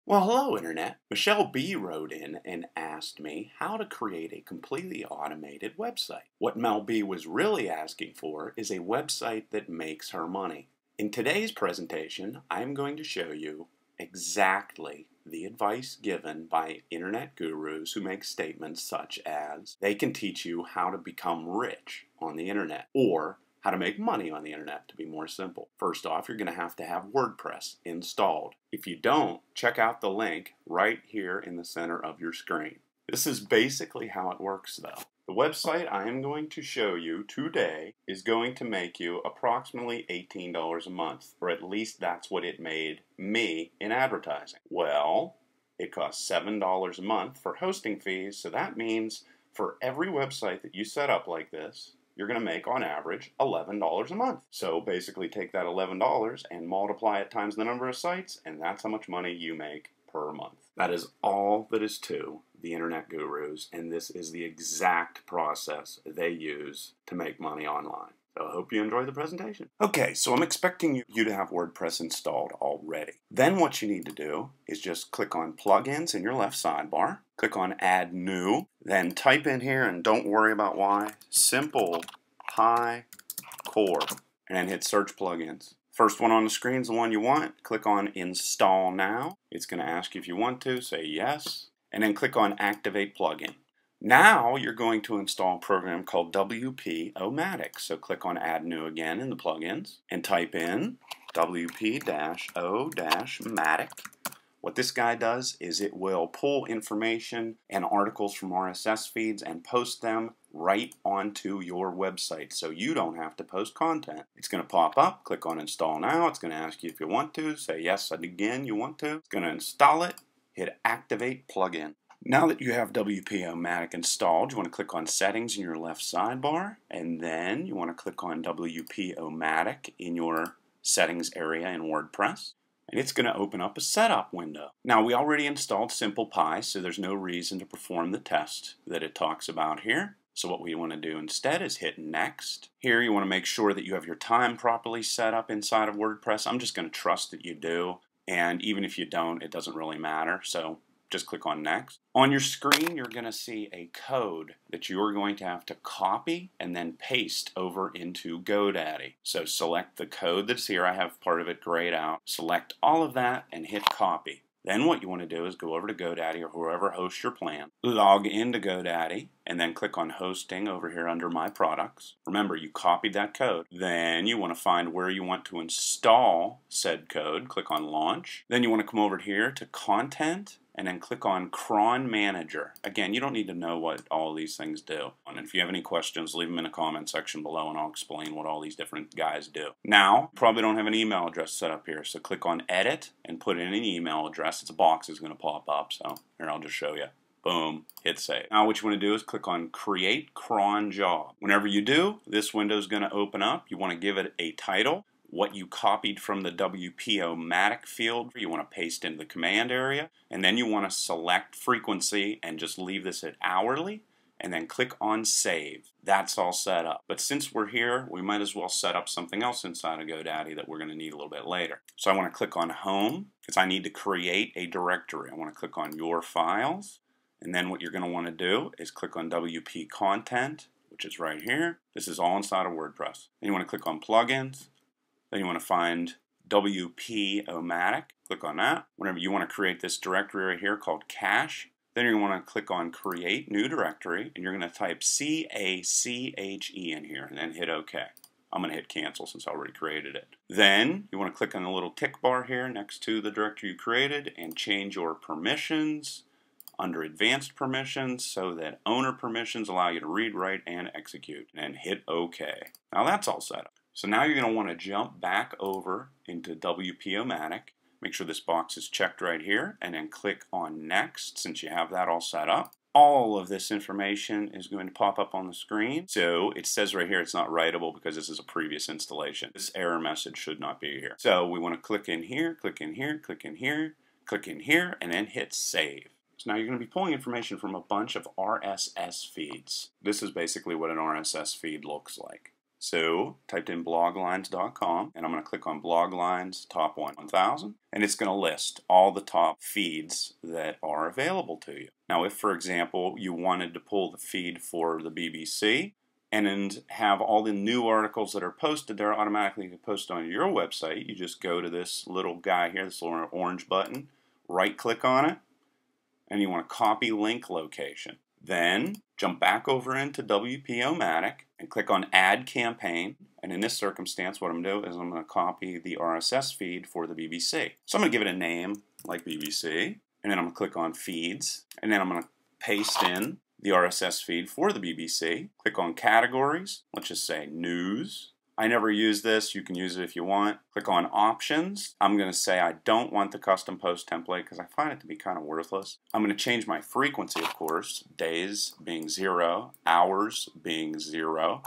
Well, hello, Internet. Michelle B. wrote in and asked me how to create a completely automated website. What Mel B. was really asking for is a website that makes her money. In today's presentation, I am going to show you exactly the advice given by Internet gurus who make statements such as they can teach you how to become rich on the Internet, or how to make money on the Internet, to be more simple. First off, you're going to have WordPress installed. If you don't, check out the link right here in the center of your screen. This is basically how it works though. The website I am going to show you today is going to make you approximately $18 a month, or at least that's what it made me in advertising. Well, it costs $7 a month for hosting fees, so that means for every website that you set up like this, you're going to make on average $11 a month. So basically take that $11 and multiply it times the number of sites, and that's how much money you make per month. That is all that is to the Internet gurus, and this is the exact process they use to make money online. So I hope you enjoy the presentation. Okay, so I'm expecting you to have WordPress installed already. Then what you need to do is just click on Plugins in your left sidebar, click on Add New, then type in here, and don't worry about why, Simple Pi Core, and then hit Search Plugins. First one on the screen is the one you want. Click on Install Now. It's going to ask you if you want to, say yes, and then click on Activate Plugin. Now you're going to install a program called WP-O-Matic. So click on Add New again in the plugins and type in WP-O-Matic. What this guy does is it will pull information and articles from RSS feeds and post them right onto your website, so you don't have to post content. It's going to pop up, click on Install Now. It's going to ask you if you want to, say yes again you want to. It's going to install it, hit Activate Plugin. Now that you have WP-O-Matic installed, you want to click on Settings in your left sidebar, and then you want to click on WP-O-Matic in your Settings area in WordPress, and it's going to open up a setup window. Now, we already installed Simple Pi, so there's no reason to perform the test that it talks about here. So what we want to do instead is hit Next. Here you want to make sure that you have your time properly set up inside of WordPress. I'm just going to trust that you do, and even if you don't, it doesn't really matter. So just click on Next. On your screen, you're going to see a code that you're going to have to copy and then paste over into GoDaddy. So select the code that's here. I have part of it grayed out. Select all of that and hit Copy. Then what you want to do is go over to GoDaddy or whoever hosts your plan, log into GoDaddy, and then click on Hosting over here under My Products. Remember, you copied that code. Then you want to find where you want to install said code. Click on Launch. Then you want to come over here to Content, and then click on Cron Manager. Again, you don't need to know what all these things do. And if you have any questions, leave them in the comment section below and I'll explain what all these different guys do. Now, you probably don't have an email address set up here, so click on Edit and put in an email address. It's a box that's going to pop up, so here, I'll just show you. Boom, hit save. Now what you want to do is click on Create Cron Job. Whenever you do, this window is going to open up. You want to give it a title. What you copied from the WP-O-Matic field, you want to paste into the command area, and then you want to select frequency and just leave this at hourly, and then click on Save. That's all set up. But since we're here, we might as well set up something else inside of GoDaddy that we're going to need a little bit later. So I want to click on Home, because I need to create a directory. I want to click on Your Files, and then what you're going to want to do is click on WP Content, which is right here. This is all inside of WordPress. Then you want to click on Plugins. Then you want to find WP-O-Matic. Click on that. Whenever you want to create this directory right here called Cache, then you want to click on Create New Directory, and you're going to type C-A-C-H-E in here, and then hit OK. I'm going to hit Cancel since I already created it. Then you want to click on the little tick bar here next to the directory you created and change your permissions under Advanced Permissions so that owner permissions allow you to read, write, and execute, and hit OK. Now that's all set up. So now you're going to want to jump back over into WP-O-Matic. Make sure this box is checked right here, and then click on Next since you have that all set up. All of this information is going to pop up on the screen. So it says right here it's not writable because this is a previous installation. This error message should not be here. So we want to click in here, click in here, click in here, click in here, and then hit Save. So now you're going to be pulling information from a bunch of RSS feeds. This is basically what an RSS feed looks like. So typed in bloglines.com, and I'm going to click on Bloglines Top 1000, and it's going to list all the top feeds that are available to you. Now, if, for example, you wanted to pull the feed for the BBC and have all the new articles that are posted there automatically posted on your website, you just go to this little guy here, this little orange button, right-click on it, and you want to copy link location. Then jump back over into WP-O-Matic and click on Add Campaign. And in this circumstance, what I'm going to do is I'm going to copy the RSS feed for the BBC. So I'm going to give it a name like BBC, and then I'm going to click on Feeds, and then I'm going to paste in the RSS feed for the BBC. Click on Categories. Let's just say News. I never use this. You can use it if you want. Click on Options. I'm going to say I don't want the custom post template because I find it to be kind of worthless. I'm going to change my frequency, of course. Days being 0, hours being 0,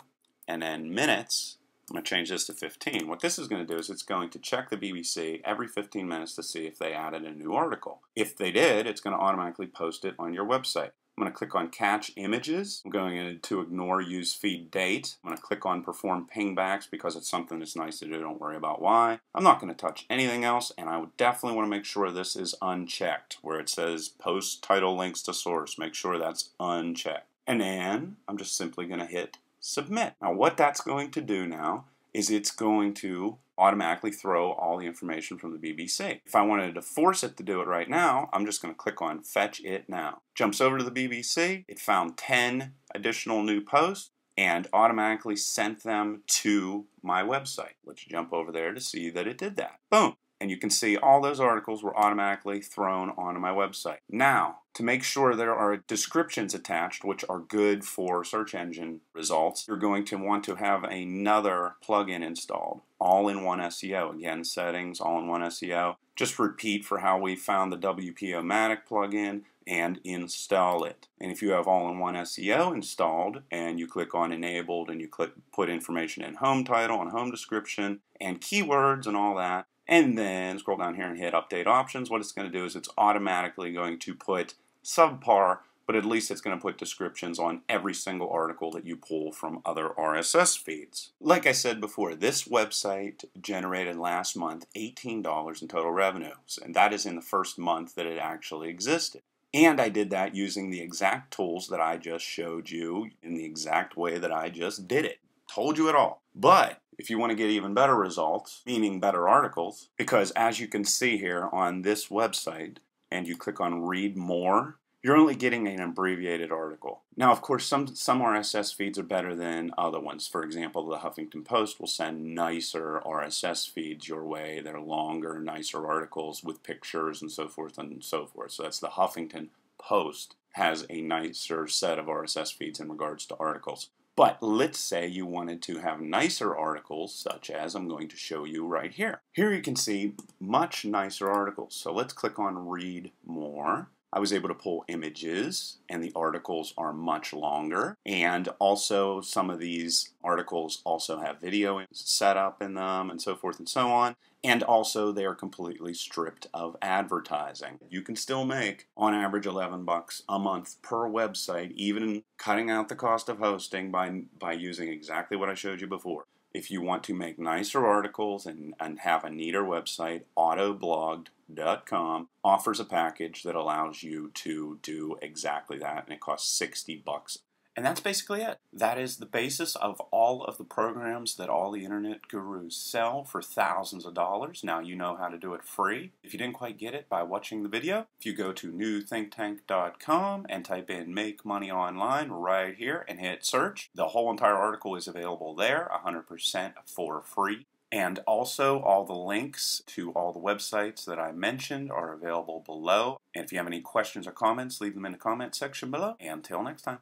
and then minutes, I'm going to change this to 15. What this is going to do is it's going to check the BBC every 15 minutes to see if they added a new article. If they did, it's going to automatically post it on your website. I'm going to click on Catch Images. I'm going to ignore Use Feed Date. I'm going to click on Perform Pingbacks because it's something that's nice to do. Don't worry about why. I'm not going to touch anything else, and I would definitely want to make sure this is unchecked. Where it says Post Title Links to Source, make sure that's unchecked. And then I'm just simply going to hit Submit. Now what that's going to do now is it's going to automatically throw all the information from the BBC. If I wanted to force it to do it right now, I'm just going to click on Fetch It Now. Jumps over to the BBC, it found 10 additional new posts and automatically sent them to my website. Let's jump over there to see that it did that. Boom! And you can see all those articles were automatically thrown onto my website. Now, to make sure there are descriptions attached, which are good for search engine results, you're going to want to have another plugin installed, All-in-One SEO. Again, settings, All-in-One SEO. Just repeat for how we found the WP-O-Matic plugin and install it. And if you have All-in-One SEO installed and you click on Enabled and you click Put information in home title and home description and keywords and all that, and then scroll down here and hit Update Options, what it's going to do is it's automatically going to put subpar, but at least it's going to put descriptions on every single article that you pull from other RSS feeds. Like I said before, this website generated last month $18 in total revenue, and that is in the first month that it actually existed. And I did that using the exact tools that I just showed you in the exact way that I just did it. Told you it all. But if you want to get even better results, meaning better articles, because as you can see here on this website, and you click on Read More, you're only getting an abbreviated article. Now, of course, some RSS feeds are better than other ones. For example, the Huffington Post will send nicer RSS feeds your way. They're longer, nicer articles with pictures and so forth and so forth. So that's the Huffington Post has a nicer set of RSS feeds in regards to articles. But let's say you wanted to have nicer articles, such as I'm going to show you right here. Here you can see much nicer articles. So let's click on Read More. I was able to pull images, and the articles are much longer. And also, some of these articles also have video set up in them, and so forth and so on. And also, they are completely stripped of advertising. You can still make, on average, $11 a month per website, even cutting out the cost of hosting by using exactly what I showed you before. If you want to make nicer articles and have a neater website, Autoblogged.com offers a package that allows you to do exactly that, and it costs $60. And that's basically it. That is the basis of all of the programs that all the internet gurus sell for thousands of dollars. Now you know how to do it free. If you didn't quite get it by watching the video, if you go to newthinktank.com and type in Make Money Online right here and hit search, the whole entire article is available there, 100% for free. And also, all the links to all the websites that I mentioned are available below. And if you have any questions or comments, leave them in the comment section below. And until next time.